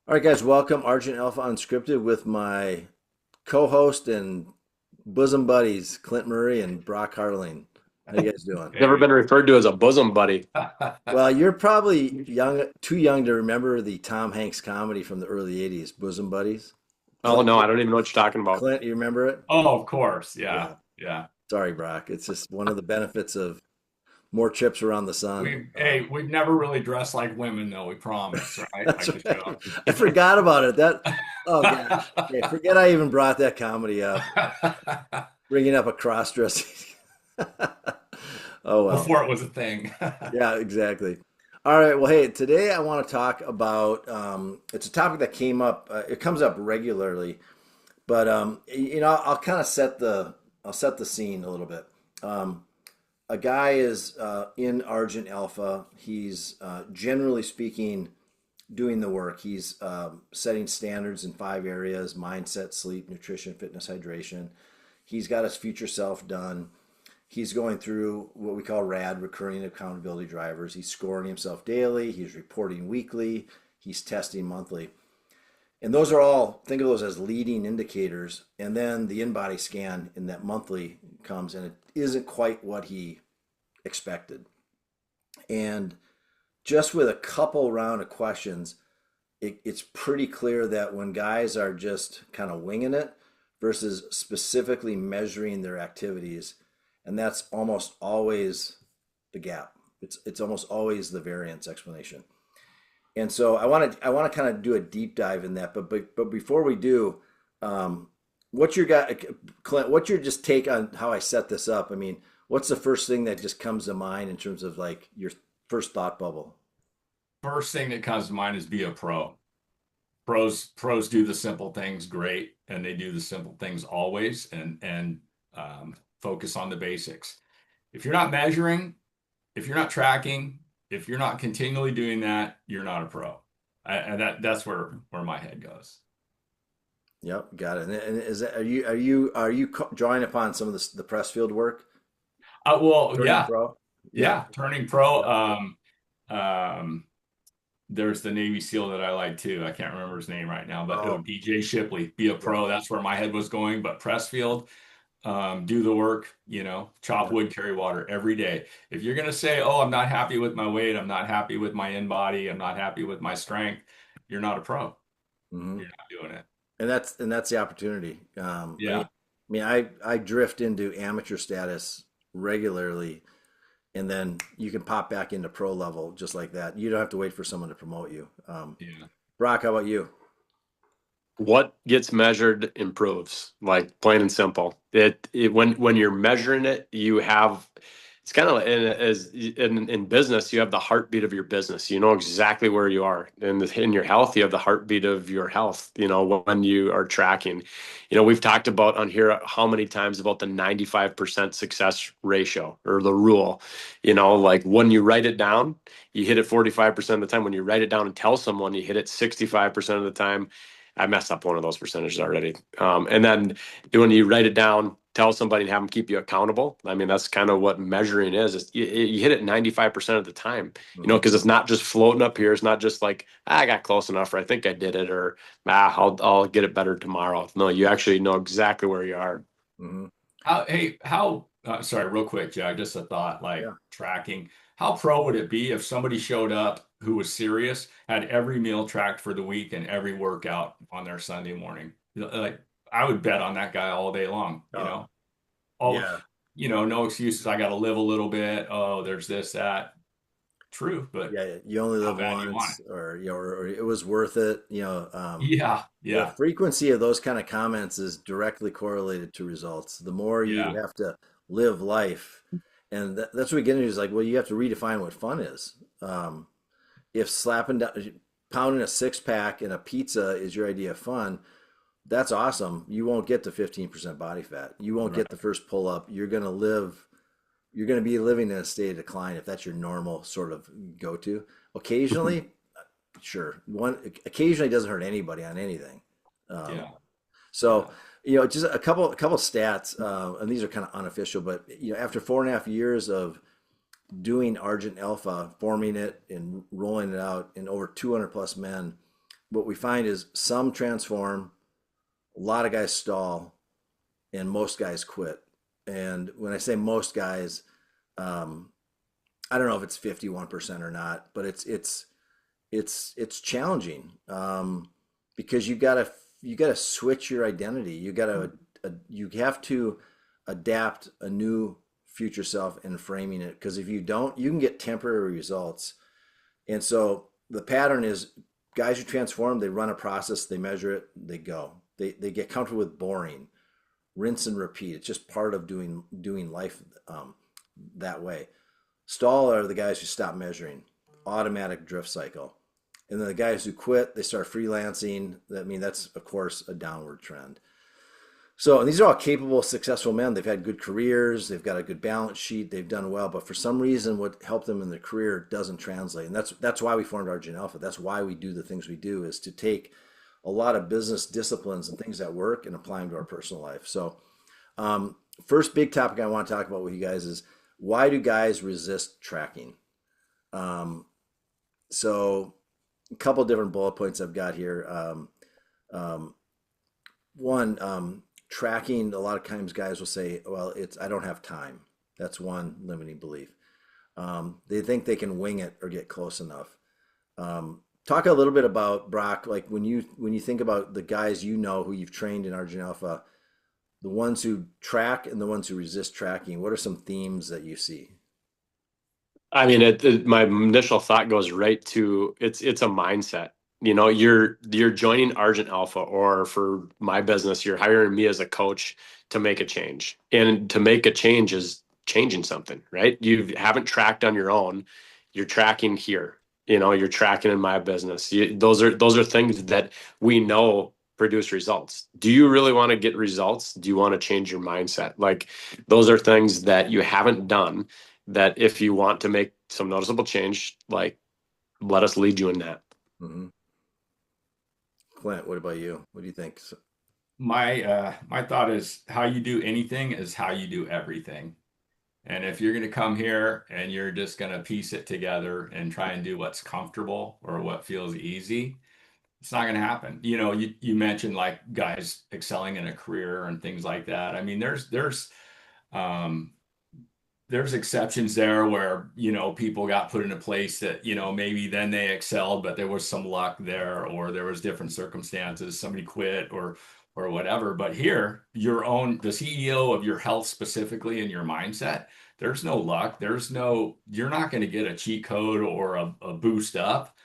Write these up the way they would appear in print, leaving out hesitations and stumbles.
All right, guys, welcome Argent Alpha Unscripted with my co-host and bosom buddies, Clint Murray and Brock Harling. How you guys doing? Never Hey. been referred to as a bosom buddy. Well, you're probably too young to remember the Tom Hanks comedy from the early '80s, Bosom Buddies. Oh Clint, no, I don't even know what you're talking about. Clint, you remember it? Oh, of course. Yeah. Yeah. Yeah. Sorry, Brock. It's just one of the benefits of more trips around the sun. We've never really dressed like women though, we promise, right? That's Like the right. show. I forgot about it. Oh gosh. Okay, forget I even brought that comedy up. Bringing up a cross-dressing. Oh well. Before it was a thing. Yeah, exactly. All right. Well, hey, today I want to talk about it's a topic that came up. It comes up regularly, but I'll kind of I'll set the scene a little bit. A guy is in Argent Alpha. He's generally speaking doing the work. He's setting standards in 5 areas: mindset, sleep, nutrition, fitness, hydration. He's got his future self done. He's going through what we call RAD, recurring accountability drivers. He's scoring himself daily. He's reporting weekly. He's testing monthly. And those are all, think of those as leading indicators. And then the in-body scan in that monthly comes and it isn't quite what he expected. And just with a couple round of questions, it's pretty clear that when guys are just kind of winging it versus specifically measuring their activities, and that's almost always the gap. It's almost always the variance explanation. And so I want to kind of do a deep dive in that. But before we do, what's your guy, Clint? What's your just take on how I set this up? I mean, what's the first thing that just comes to mind in terms of like your first thought bubble? First thing that comes to mind is be a pro. Pros do the simple things great, and they do the simple things always, and focus on the basics. If you're not measuring, if you're not tracking, if you're not continually doing that, you're not a pro. And that's where my head goes. Yep, got it. And is that are you drawing upon some of the press field work, Well, turning yeah, pro? Yeah, yeah, turning pro. yep, Um, there's the Navy SEAL that I like too. I can't remember his name right now, but oh, DJ Shipley, be a yep, pro. That's where my head was going. But press field, do the work, chop yep. wood, carry water every day. If you're going to say, oh, I'm not happy with my weight, I'm not happy with my in body, I'm not happy with my strength, you're not a pro. Hmm. You're not doing it. And that's the opportunity. Yeah. I drift into amateur status regularly, and then you can pop back into pro level just like that. You don't have to wait for someone to promote you. Yeah. Brock, how about you? What gets measured improves, like plain and simple. When you're measuring it, you have it's kind of in business, you have the heartbeat of your business. You know exactly where you are. In your health, you have the heartbeat of your health. When you are tracking. We've talked about on here how many times about the 95% success ratio or the rule. Like when you write it down, you hit it 45% of the time. When you write it down and tell someone, you hit it 65% of the time. I messed up one of those percentages already. And then when you write it down, tell somebody and have them keep you accountable. I mean, that's kind of what measuring is you hit it 95% of the time, Hmm. because it's not just floating up here. It's not just like, I got close enough, or I think I did it, or I'll get it better tomorrow. No, you actually know exactly where you are. Hmm. Sorry, real quick, Jack, just a thought, Yeah. like tracking. How pro would it be if somebody showed up who was serious, had every meal tracked for the week and every workout on their Sunday morning? Like, I would bet on that guy all day long, Oh, Oh, yeah. no excuses. I got to live a little bit. Oh, there's this, that. True, but Yeah. You only how live bad do you want once, or it was worth it. it? Yeah, The yeah, frequency of those kind of comments is directly correlated to results. The more you yeah, have to live life, and that's what we get into is like, well, you have to redefine what fun is. If slapping down, pounding a six pack and a pizza is your idea of fun, that's awesome. You won't get to 15% body fat. You won't get the right. first pull up. You're going to be living in a state of decline if that's your normal sort of go to. Occasionally, sure. Occasionally doesn't hurt anybody on anything. Um, Yeah, so, yeah, just a couple stats, and these are kind of unofficial, but after 4.5 years of doing Argent Alpha, forming it and rolling it out in over 200 plus men, what we find is some transform, a lot of guys stall, and most guys quit. And when I say most guys, um, I don't know if it's 51% or not, but it's challenging, because you gotta switch your identity. You have to adapt a new future self and framing it, because if you don't, you can get temporary results. And so the pattern is guys who transform, they run a process, they measure it, they go. They get comfortable with boring, rinse and repeat. It's just part of doing life, that way. Stall are the guys who stop measuring, automatic drift cycle. And then the guys who quit, they start freelancing. That's of course a downward trend. So, and these are all capable, successful men. They've had good careers. They've got a good balance sheet. They've done well, but for some reason, what helped them in their career doesn't translate. And that's why we formed Argent Alpha. That's why we do the things we do, is to take a lot of business disciplines and things that work and apply them to our personal life. So, first big topic I want to talk about with you guys is, why do guys resist tracking? So, a couple of different bullet points I've got here. One, tracking, a lot of times guys will say, well, I don't have time. That's one limiting belief. They think they can wing it or get close enough. Talk a little bit about, Brock, like when you think about the guys who you've trained in Argent Alpha, the ones who track and the ones who resist tracking, what are some themes that you see? I mean, my initial thought goes right to it's a mindset. You're joining Argent Alpha, or for my business, you're hiring me as a coach to make a change. And to make a change is changing something, right? You haven't tracked on your own. You're tracking here. You're tracking in my business. Those are things that we know produce results. Do you really want to get results? Do you want to change your mindset? Like, those are things that you haven't done, that if you want to make some noticeable change, like, let us lead you in that. Mm-hmm. Clint, what about you? What do you think? My thought is, how you do anything is how you do everything. And if you're going to come here and you're just going to piece it together and try and do what's comfortable or what feels easy, it's not going to happen. You mentioned like guys excelling in a career and things like that. I mean, um, there's exceptions there where, people got put in a place that, maybe then they excelled, but there was some luck there, or there was different circumstances, somebody quit or whatever. But here, the CEO of your health specifically, and your mindset, there's no luck. You're not going to get a cheat code or a boost up,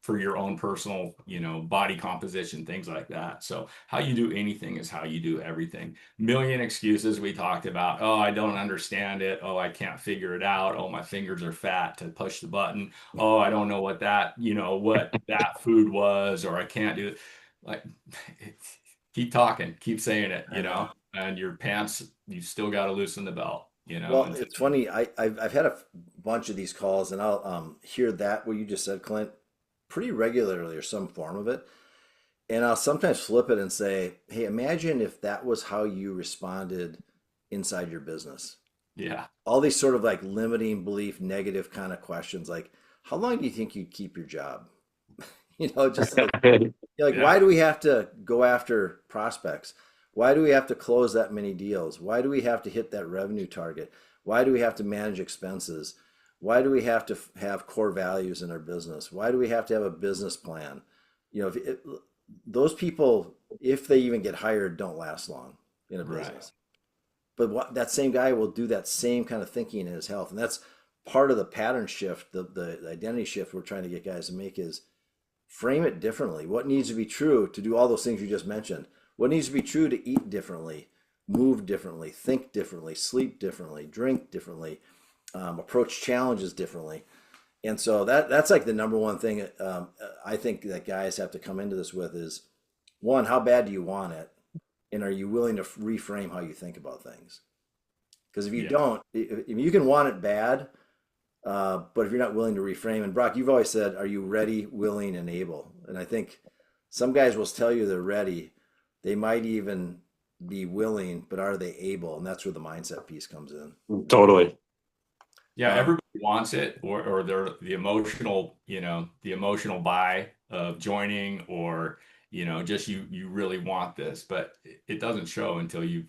for your own personal, body composition, things like that. So how you do anything is how you do everything. Million excuses we talked about. Oh, I don't understand it. Oh, I can't figure it out. Oh, my fingers are fat to push the button. Oh, I don't know what that food was, or I can't do it. Like, keep talking, keep saying it, I know. and your pants, you still got to loosen the belt. Well, And it's funny. I've had a bunch of these calls, and I'll hear that what you just said, Clint, pretty regularly, or some form of it. And I'll sometimes flip it and say, hey, imagine if that was how you responded inside your business. yeah, All these sort of like limiting belief, negative kind of questions, like, how long do you think you'd keep your job? Just like, why yeah, do we have to go after prospects? Why do we have to close that many deals? Why do we have to hit that revenue target? Why do we have to manage expenses? Why do we have to have core values in our business? Why do we have to have a business plan? If those people, if they even get hired, don't last long in a right. business. But that same guy will do that same kind of thinking in his health, and that's part of the pattern shift, the identity shift we're trying to get guys to make, is frame it differently. What needs to be true to do all those things you just mentioned? What needs to be true to eat differently, move differently, think differently, sleep differently, drink differently, approach challenges differently? And so that's like the number one thing, I think that guys have to come into this with is, one, how bad do you want it? And are you willing to reframe how you think about things? Because if you Yeah. don't, if you can want it bad, but if you're not willing to reframe, and Brock, you've always said, are you ready, willing, and able? And I think some guys will tell you they're ready. They might even be willing, but are they able? And that's where the mindset piece comes in. Totally. Yeah, Um, wants it, or they're the emotional, the emotional buy of joining, or just you really want this, but it doesn't show until you've,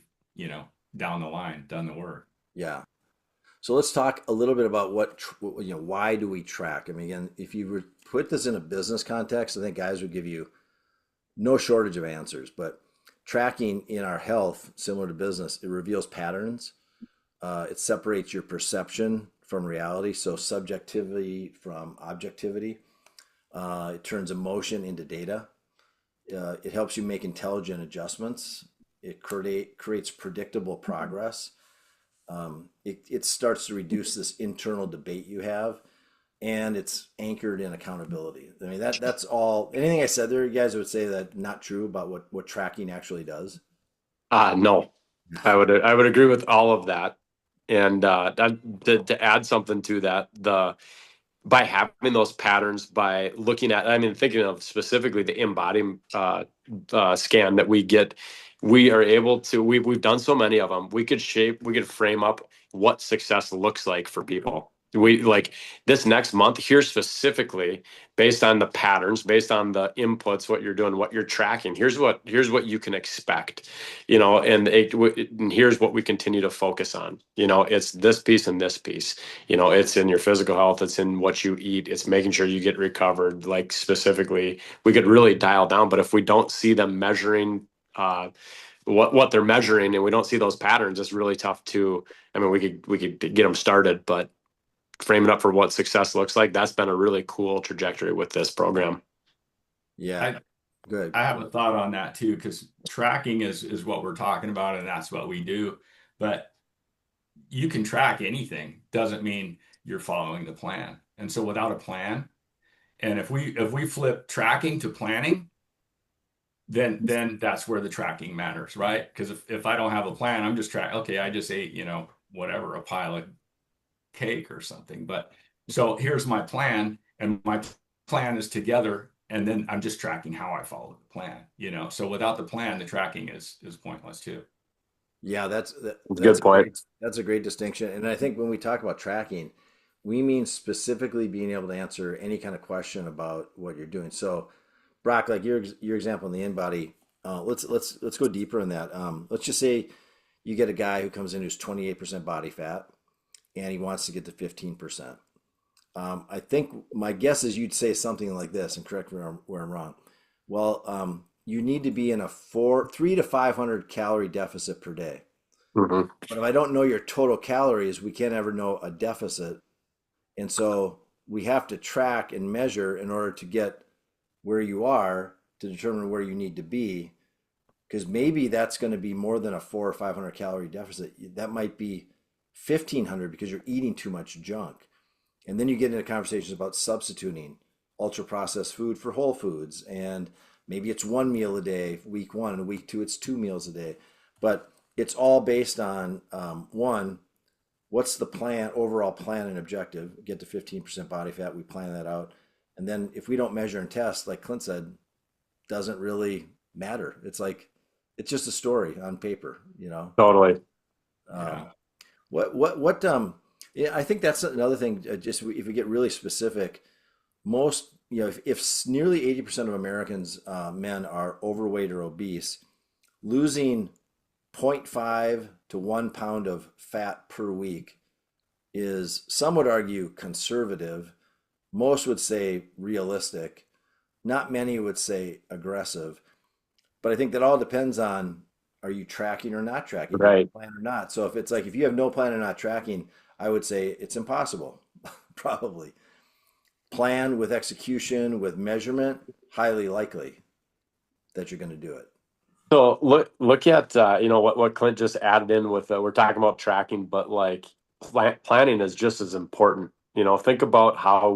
down the line done the work. Yeah. So let's talk a little bit about why do we track? I mean, again, if you were put this in a business context, I think guys would give you no shortage of answers. But tracking in our health, similar to business, it reveals patterns. It separates your perception from reality, so subjectivity from objectivity. It turns emotion into data. It helps you make intelligent adjustments. It creates predictable progress. It starts to reduce this internal debate you have, and it's anchored in accountability. I mean, that's all. Anything I said there, you guys would say that not true about what tracking actually does. No, I would agree with all of that. And to add something to that, by having those patterns, by looking at, I mean, thinking of specifically the embody scan that we get, we are able to, we've done so many of them. We could frame up what success looks like for people. We like this next month here specifically, based on the patterns, based on the inputs, what you're doing, what you're tracking. Here's what you can expect, and here's what we continue to focus on. It's this piece and this piece. It's in your physical health, it's in what you eat, it's making sure you get recovered. Like specifically, we could really dial down, but if we don't see them measuring what they're measuring, and we don't see those patterns, it's really tough to, I mean, we could get them started, but framing up for what success looks like, that's been a really cool trajectory with this program. Yeah, good. I have a thought on that too, because tracking is what we're talking about, and that's what we do. But you can track anything, doesn't mean you're following the plan. And so without a plan, and if we flip tracking to planning, then that's where the tracking matters, right? Because if I don't have a plan, I'm just tracking, okay, I just ate, whatever, a pile of cake or something. But so here's my plan, and my plan is together, and then I'm just tracking how I follow the plan. So without the plan, the tracking is pointless too. Yeah, that's a good point. That's a great distinction. And I think when we talk about tracking, we mean specifically being able to answer any kind of question about what you're doing. So, Brock, like your example in the InBody, let's go deeper in that. Let's just say you get a guy who comes in who's 28% body fat, and he wants to get to 15%. I think my guess is you'd say something like this, and correct me where I'm wrong. Well, you need to be in a 300 to 500 calorie deficit per day. Mm-hmm. But if I don't know your total calories, we can't ever know a deficit. And so we have to track and measure in order to get where you are to determine where you need to be. Because maybe that's going to be more than a 400 or 500 calorie deficit. That might be 1,500 because you're eating too much junk. And then you get into conversations about substituting ultra processed food for whole foods. And maybe it's one meal a day, week one, and week two, it's 2 meals a day. But it's all based on one, what's the plan, overall plan and objective? Get to 15% body fat, we plan that out. And then if we don't measure and test, like Clint said, doesn't really matter. It's like, it's just a story on paper, Totally. Yeah. Yeah, I think that's another thing. Just if we get really specific, most, if nearly 80% of Americans, men, are overweight or obese, losing 0.5 to 1 pound of fat per week is, some would argue, conservative. Most would say realistic. Not many would say aggressive. But I think that all depends on, are you tracking or not tracking? Right. Plan or not. So if you have no plan or not tracking, I would say it's impossible, probably. Plan with execution, with measurement, highly likely that you're going to do it. So look at what Clint just added in with we're talking about tracking, but like planning is just as important. Think about how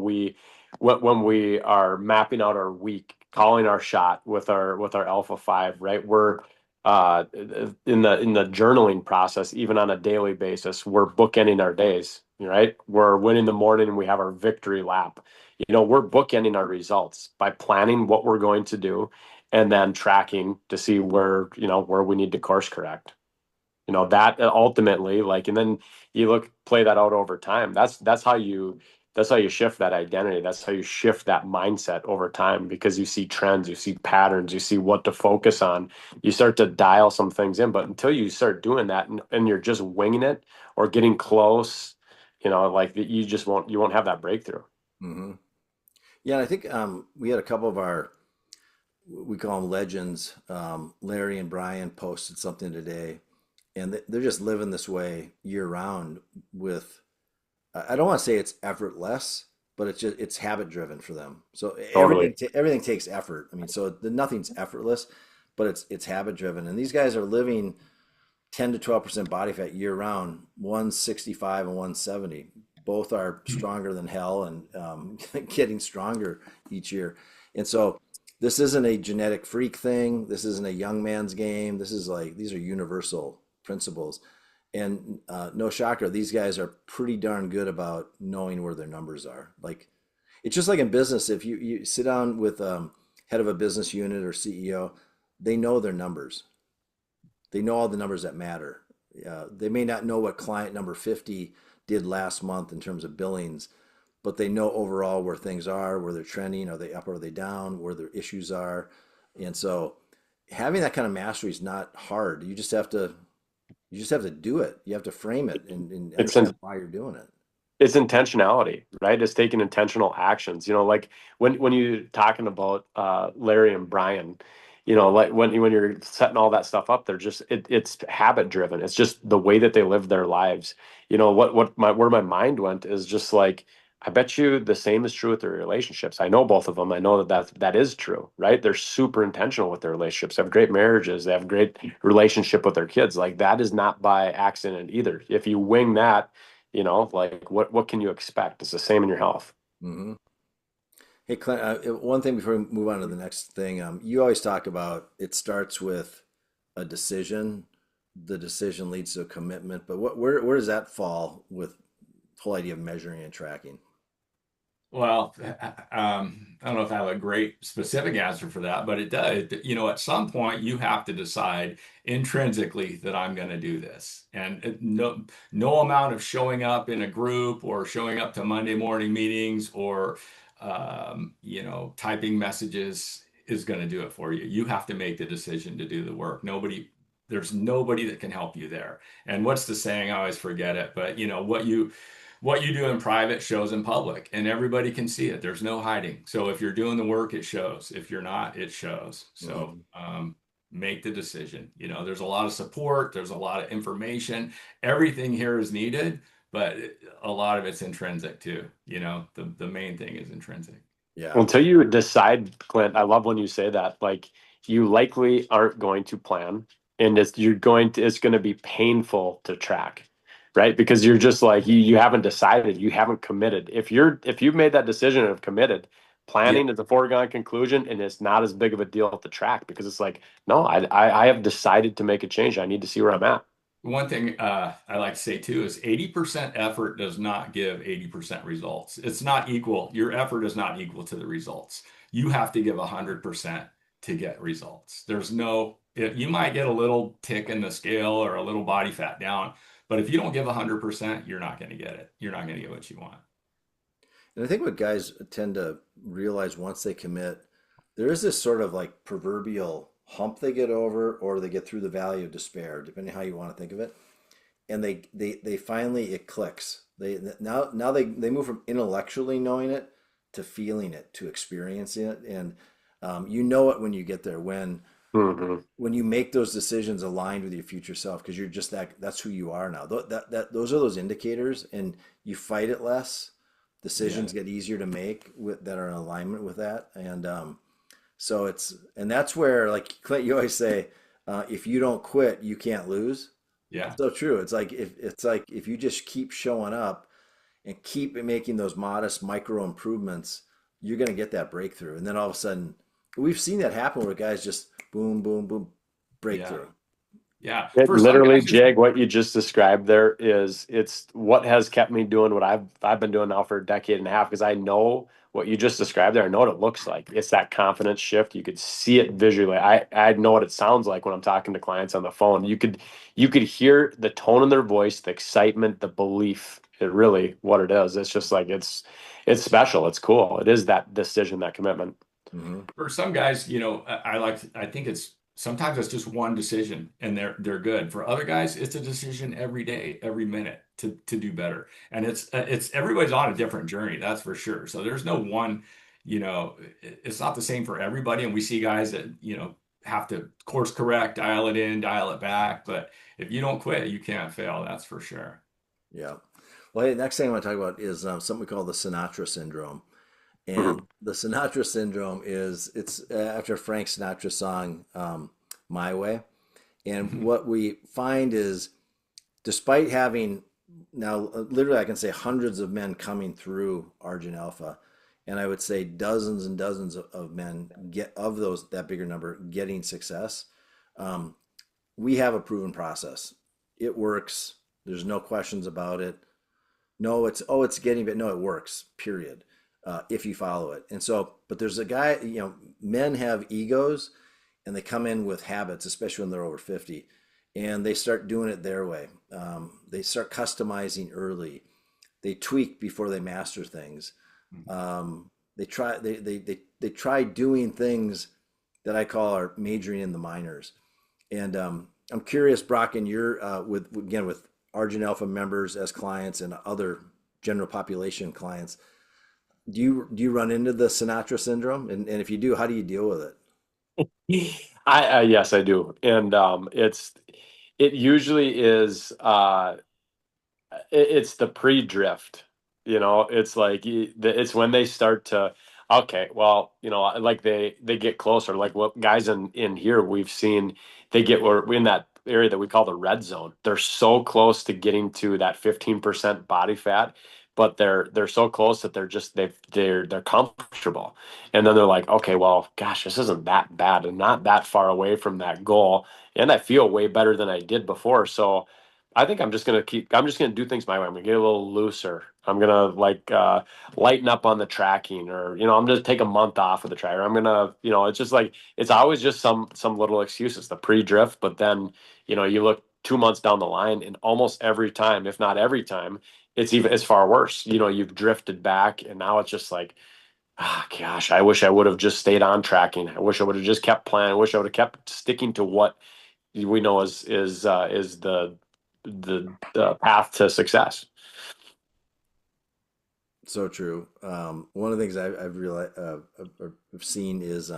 when we are mapping out our week, calling our shot with our Alpha 5, right? We're in the journaling process, even on a daily basis, we're bookending our days, right? We're winning the morning and we have our victory lap. We're bookending our results by planning what we're going to do and then tracking to see where we need to course correct. That ultimately, like, and then you play that out over time. That's how you shift that identity. That's how you shift that mindset over time, because you see trends, you see patterns, you see what to focus on. You start to dial some things in, but until you start doing that, and you're just winging it or getting close, like you won't have that breakthrough. Hmm. Yeah, and I think we had a couple of we call them legends. Larry and Brian posted something today, and they're just living this way year round with, I don't want to say it's effortless, but it's habit driven for them. So Totally. everything takes effort. I mean, so nothing's effortless, but it's habit driven. And these guys are living 10 to 12% body fat year round, 165 and 170. Both are stronger than hell, and getting stronger each year. And so this isn't a genetic freak thing. This isn't a young man's game. These are universal principles. And no shocker, these guys are pretty darn good about knowing where their numbers are. Like, it's just like in business. If you sit down with head of a business unit or CEO, they know their numbers. They know all the numbers that matter. They may not know what client number 50 did last month in terms of billings, but they know overall where things are, where they're trending, are they up or are they down, where their issues are. And so having that kind of mastery is not hard. You just have to do it. You have to frame it and It's understand why you're doing it. it's intentionality, right? It's taking intentional actions. Like when you're talking about Larry and Brian, like when you're setting all that stuff up, it's habit driven. It's just the way that they live their lives. Where my mind went is just like, I bet you the same is true with their relationships. I know both of them. I know that is true, right? They're super intentional with their relationships. They have great marriages. They have great relationship with their kids. Like, that is not by accident either. If you wing that, like, what can you expect? It's the same in your health. Hmm. Hey, Clint, one thing before we move on to the next thing, you always talk about it starts with a decision. The decision leads to a commitment, but where does that fall with the whole idea of measuring and tracking? Well, I don't know if I have a great specific answer for that, but it does. At some point you have to decide intrinsically that I'm going to do this. And no amount of showing up in a group or showing up to Monday morning meetings or, typing messages is going to do it for you. You have to make the decision to do the work. There's nobody that can help you there. And what's the saying? I always forget it, but what you do in private shows in public, and everybody can see it. There's no hiding. So if you're doing the work, it shows. If you're not, it shows. So Hmm. make the decision. There's a lot of support, there's a lot of information. Everything here is needed, but a lot of it's intrinsic too. The main thing is intrinsic. Yeah. Until you decide, Clint, I love when you say that. Like, you likely aren't going to plan, and it's going to be painful to track, right? Because you're just like, you haven't decided, you haven't committed. If you've made that decision and have committed, Yeah. planning is a foregone conclusion, and it's not as big of a deal to track, because it's like, no, I have decided to make a change. I need to see where I'm at. One thing I like to say too is 80% effort does not give 80% results. It's not equal. Your effort is not equal to the results. You have to give 100% to get results. You might get a little tick in the scale or a little body fat down, but if you don't give 100%, you're not going to get it. You're not going to get what you want. And I think what guys tend to realize once they commit, there is this sort of like proverbial hump they get over, or they get through the valley of despair, depending how you want to think of it. And they finally, it clicks. Now they move from intellectually knowing it to feeling it, to experiencing it. And you know it when you get there, Hmm. when you make those decisions aligned with your future self, because you're just that's who you are now. Those are those indicators, and you fight it less. Yeah. Decisions get easier to make that are in alignment with that. And so and that's where, like Clint, you always say, if you don't quit, you can't lose. Yeah. So true. It's like if you just keep showing up and keep making those modest micro improvements, you're going to get that breakthrough. And then all of a sudden, we've seen that happen where guys just boom, boom, boom, Yeah. breakthrough. Yeah. It For some literally, guys, it's Jag, what you just described there is it's what has kept me doing what I've been doing now for a decade and a half because I know what you just described there. I know what it looks like. It's that confidence shift. You could see it visually. I know what it sounds like when I'm talking to clients on the phone. You could hear the tone in their voice, the excitement, the belief. It really what it is. It's just like it's special. It's cool. It is that decision, that commitment. Hmm. for some guys, I think it's sometimes it's just one decision and they're good. For other guys, it's a decision every day, every minute to do better. And it's everybody's on a different journey, that's for sure. So there's no one, it's not the same for everybody. And we see guys that, have to course correct, dial it in, dial it back. But if you don't quit, you can't fail. That's for sure. Yeah. Well, hey, next thing I want to talk about is something we call the Sinatra syndrome. And Mhm. the Sinatra syndrome is it's after Frank Sinatra's song "My Way." And Mhm. what we find is, despite having now literally, I can say hundreds of men coming through Argent Alpha, and I would say dozens and dozens of men get of those that bigger number getting success. Um, we have a proven process. It works. There's no questions about it. No, it's getting, but no, it works. Period. If you follow it. And so, but there's a guy. Men have egos, and they come in with habits, especially when they're over 50, and they start doing it their way. They start customizing early. They tweak before they master things. They try doing things that I call are majoring in the minors. And I'm curious, Brock, and you're with again with Argent Alpha members as clients and other general population clients. Do you run into the Sinatra syndrome? And if you do, how do you deal with it? I yes, I do, and it usually is. It's the pre-drift, it's like it's when they start to, okay, well, like they get closer, like what guys in here we've seen, we're in that area that we call the red zone. They're so close to getting to that 15% body fat, but they're so close that they're comfortable, and then they're like, okay, well, gosh, this isn't that bad and not that far away from that goal, and I feel way better than I did before. So I think I'm just gonna do things my way. I'm gonna get a little looser. I'm gonna like lighten up on the tracking, or I'm gonna take a month off of the tracker. I'm gonna, it's just like it's always just some little excuses, the pre-drift, but then, you look 2 months down the line and almost every time, if not every time, it's far worse. You've drifted back and now it's just like, ah, gosh, I wish I would have just stayed on tracking. I wish I would have just kept playing. I wish I would have kept sticking to what we know is the path to success. So true. One of the things I've realized, I've seen is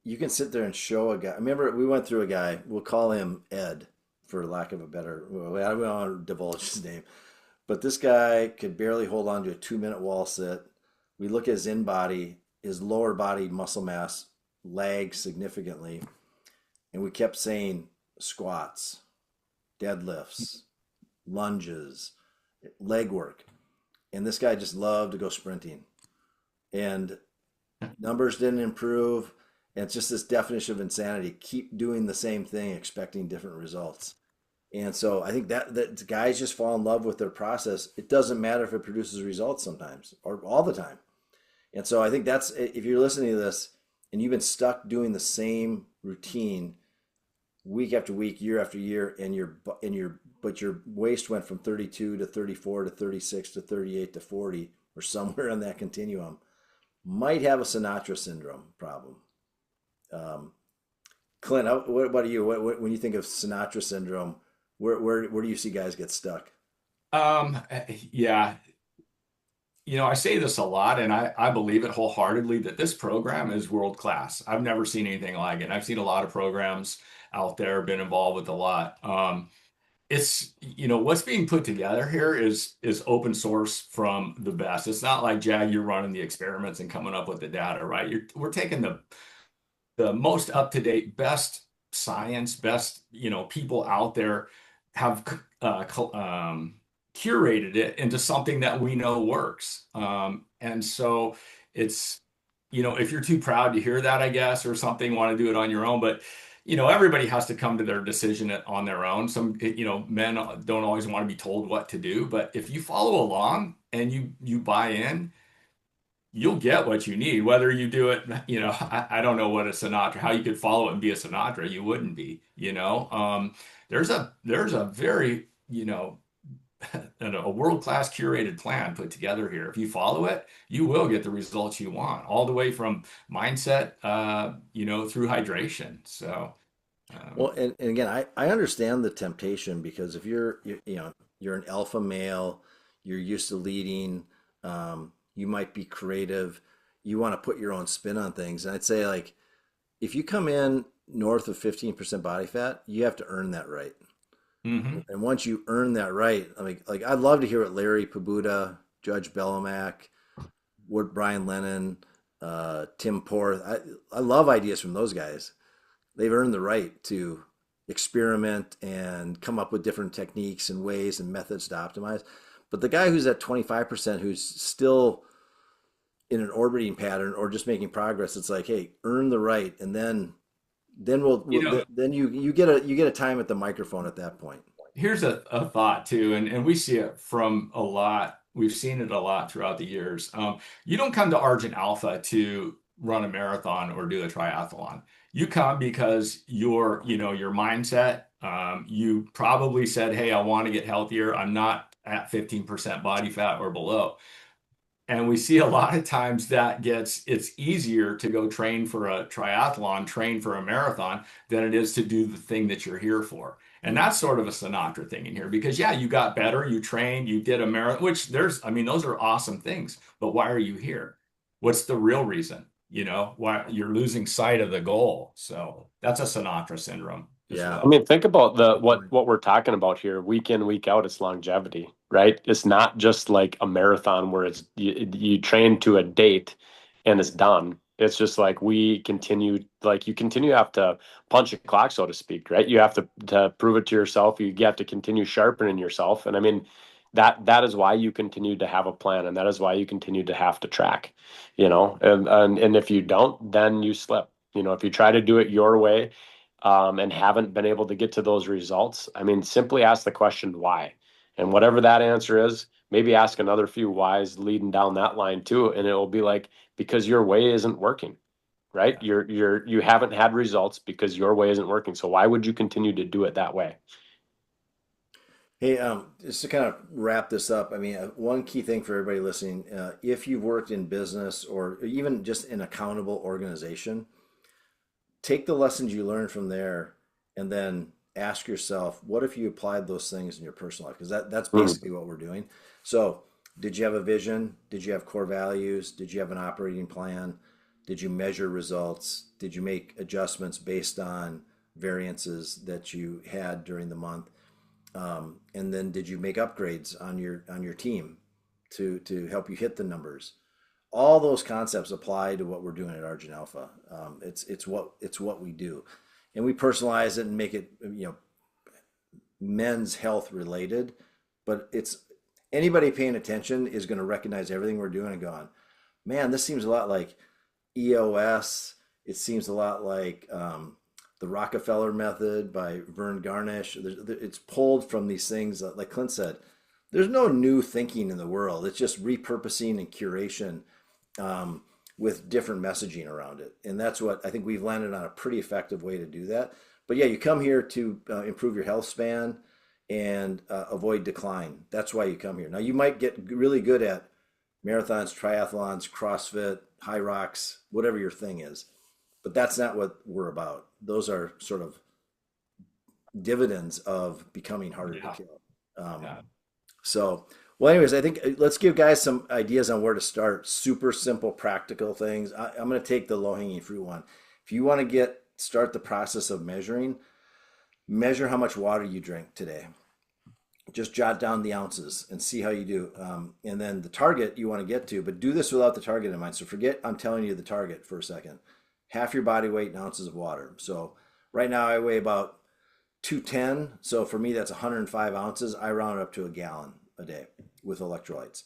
you can sit there and show a guy. I remember we went through a guy. We'll call him Ed, for lack of a better. Well, I don't want to divulge his name, but this guy could barely hold on to a 2 minute wall sit. We look at his in body, his lower body muscle mass lags significantly, and we kept saying squats, deadlifts, lunges, leg work, and this guy just loved to go sprinting, and numbers didn't improve. And it's just this definition of insanity. Keep doing the same thing, expecting different results. And so I think that guys just fall in love with their process. It doesn't matter if it produces results sometimes or all the time. And so I think that's if you're listening to this and you've been stuck doing the same routine week after week, year after year, but your waist went from 32 to 34 to 36 to 38 to 40 or somewhere on that continuum, might have a Sinatra syndrome problem. Um, Clint, what about you? When you think of Sinatra syndrome, where do you see guys get stuck? Yeah, I say this a lot, and I believe it wholeheartedly that this program is world class. I've never seen anything like it. I've seen a lot of programs out there, been involved with a lot. It's what's being put together here is open source from the best. It's not like Jag, you're running the experiments and coming up with the data, right? We're taking the most up to date, best science, best people out there have curated it into something that we know works. And so it's if you're too proud to hear that, I guess, or something, want to do it on your own, but everybody has to come to their decision on their own. Some, men don't always want to be told what to do, but if you follow along and you buy in, you'll get what you need. Whether you do it, I don't know what a Sinatra, how you could follow it and be a Sinatra. You wouldn't be. There's a very, and a world-class curated plan put together here. If you follow it, you will get the results you want, all the way from mindset, through hydration. So, Well, um, and again, I understand the temptation because if you're an alpha male, you're used to leading, you might be creative, you want to put your own spin on things. And I'd say like if you come in north of 15% body fat, you have to earn that right. mhm. And once you earn that right, I mean, like I'd love to hear what Larry Pabuda, Judge Bellamak, what Brian Lennon, Tim Porth. I love ideas from those guys. They've earned the right to experiment and come up with different techniques and ways and methods to optimize. But the guy who's at 25%, who's still in an orbiting pattern or just making progress, it's like, hey, earn the right, and You know, then you get a time at the microphone at that point. here's a thought too, and we see it from a lot. We've seen it a lot throughout the years. You don't come to Argent Alpha to run a marathon or do a triathlon. You come because your mindset. You probably said, "Hey, I want to get healthier. I'm not at 15% body fat or below." And we see a lot of times it's easier to go train for a triathlon, train for a marathon than it is to do the thing that you're here for. And that's sort of a Sinatra thing in here because yeah, you got better, you trained, you did a marathon, which I mean, those are awesome things. But why are you here? What's the real reason? Why you're losing sight of the goal. So that's a Sinatra syndrome as Yeah, I well. mean, think about the good point. what we're talking about here, week in, week out. It's longevity, right? It's not just like a marathon where you train to a date and it's done. It's just like we continue, like you continue to have to punch a clock, so to speak, right? You have to prove it to yourself. You have to continue sharpening yourself. And I mean, that is why you continue to have a plan, and that is why you continue to have to track, and if you don't, then you slip. If you try to do it your way, and haven't been able to get to those results, I mean, simply ask the question why. And whatever that answer is, maybe ask another few whys leading down that line too. And it will be like, because your way isn't working, right? Yeah. You haven't had results because your way isn't working. So why would you continue to do it that way? Hey, just to kind of wrap this up, I mean, one key thing for everybody listening, if you've worked in business or even just an accountable organization, take the lessons you learned from there and then ask yourself, what if you applied those things in your personal life? Because that's Mm. basically what we're doing. So, did you have a vision? Did you have core values? Did you have an operating plan? Did you measure results? Did you make adjustments based on variances that you had during the month? And then did you make upgrades on your team to help you hit the numbers? All those concepts apply to what we're doing at Argent Alpha. It's what we do, and we personalize it and make it men's health related. But it's anybody paying attention is going to recognize everything we're doing and going, man, this seems a lot like EOS. It seems a lot like the Rockefeller method by Vern Garnish. It's pulled from these things, like Clint said. There's no new thinking in the world. It's just repurposing and curation with different messaging around it. And that's what I think we've landed on, a pretty effective way to do that. But yeah, you come here to improve your health span and avoid decline. That's why you come here. Now, you might get really good at marathons, triathlons, CrossFit, high rocks, whatever your thing is. But that's not what we're about. Those are sort of dividends of becoming harder to Yeah. kill. Um, Yeah. so, well, anyways, I think let's give guys some ideas on where to start. Super simple, practical things. I'm going to take the low-hanging fruit one. If you want to start the process of measuring, measure how much water you drink today. Just jot down the ounces and see how you do. And then the target you want to get to, but do this without the target in mind. So forget I'm telling you the target for a second. Half your body weight in ounces of water. So right now I weigh about 210. So for me, that's 105 ounces. I round it up to a gallon a day with electrolytes.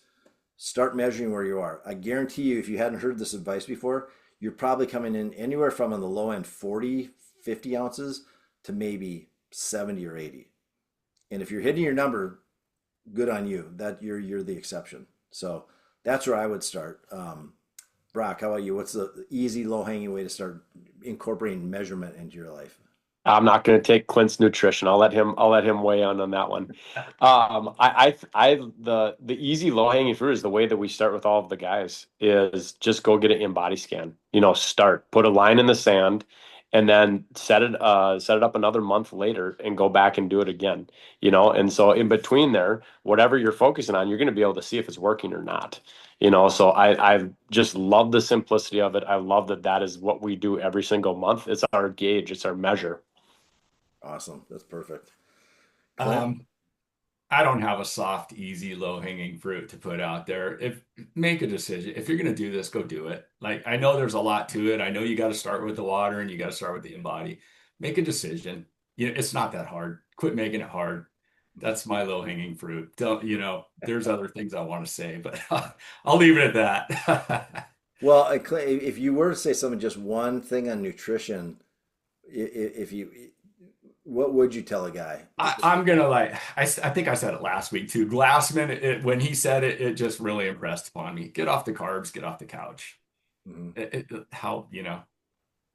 Start measuring where you are. I guarantee you, if you hadn't heard this advice before, you're probably coming in anywhere from on the low end 40, 50 ounces to maybe 70 or 80. And if you're hitting your number, good on you. That you're the exception. So that's where I would start. Brock, how about you? What's the easy, low-hanging way to start incorporating measurement into your life? I'm not going to take Clint's nutrition. I'll let him weigh on that one. The easy low hanging fruit is the way that we start with all of the guys is just go get an in-body scan. Put a line in the sand, and then set it up another month later and go back and do it again. And so in between there, whatever you're focusing on, you're going to be able to see if it's working or not. So I just love the simplicity of it. I love that is what we do every single month. It's our gauge. It's our measure. Awesome. That's perfect. I don't have a soft, easy, low-hanging fruit to put out there. Make a decision. If you're going to do this, go do it. Like, I know there's a lot to it. I know you got to start with the water and you got to start with the in-body. Make a decision. It's not that hard. Quit making it hard. That's my low-hanging fruit. There's other things I want to say, but I'll leave it at that. Well, if you were to say something, just one thing on nutrition, what would you tell a guy? I'm gonna I think I said it last week too. Glassman, when he said it, it just really impressed upon me. Get off the carbs, get off the couch. Mm-hmm.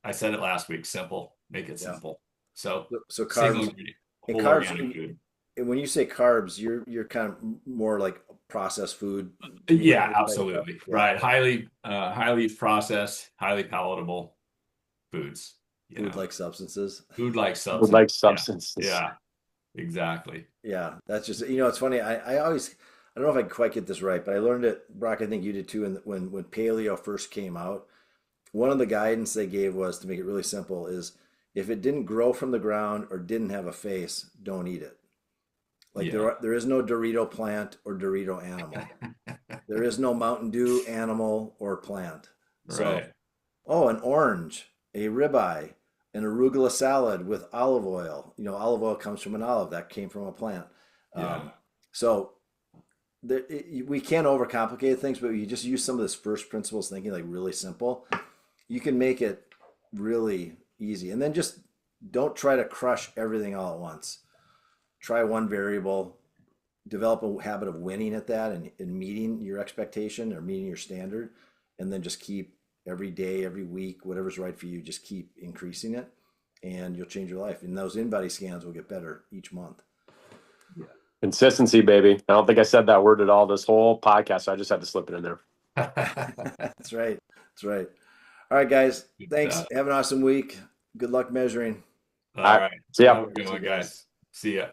I said it last week. Simple, make it simple. So carbs and carbs. And when you say carbs, you're kind of more like processed food. Yeah, absolutely. Right. Highly processed, highly palatable foods. Food-like substances. Food-like substances. Food-like substances. Yeah, exactly. Yeah, that's just, it's funny. I always, I don't know if I quite get this right, but I learned it, Brock, I think you did too, when paleo first came out. One of the guidance they gave was, to make it really simple, is if it didn't grow from the ground or didn't have a face, don't eat it. Like there is no Dorito plant or Dorito animal. There is no Mountain Dew animal or plant. So, an orange, a ribeye, an arugula salad with olive oil. Olive oil comes from an olive that came from a plant. So we can't overcomplicate things, but you just use some of this first principles thinking, like really simple. You can make it really easy. And then just don't try to crush everything all at once. Try one variable, develop a habit of winning at that and meeting your expectation or meeting your standard, and then just keep every day, every week, whatever's right for you, just keep increasing it and you'll change your life. And those in-body scans will get better each month. Yeah. Consistency, baby. I don't think I said that word at all this whole podcast, so I just had to slip it in there. That's right. That's right. All right, guys. Thanks. Have an awesome week. Good luck measuring. All right. See ya. Have a good one, guys. See ya.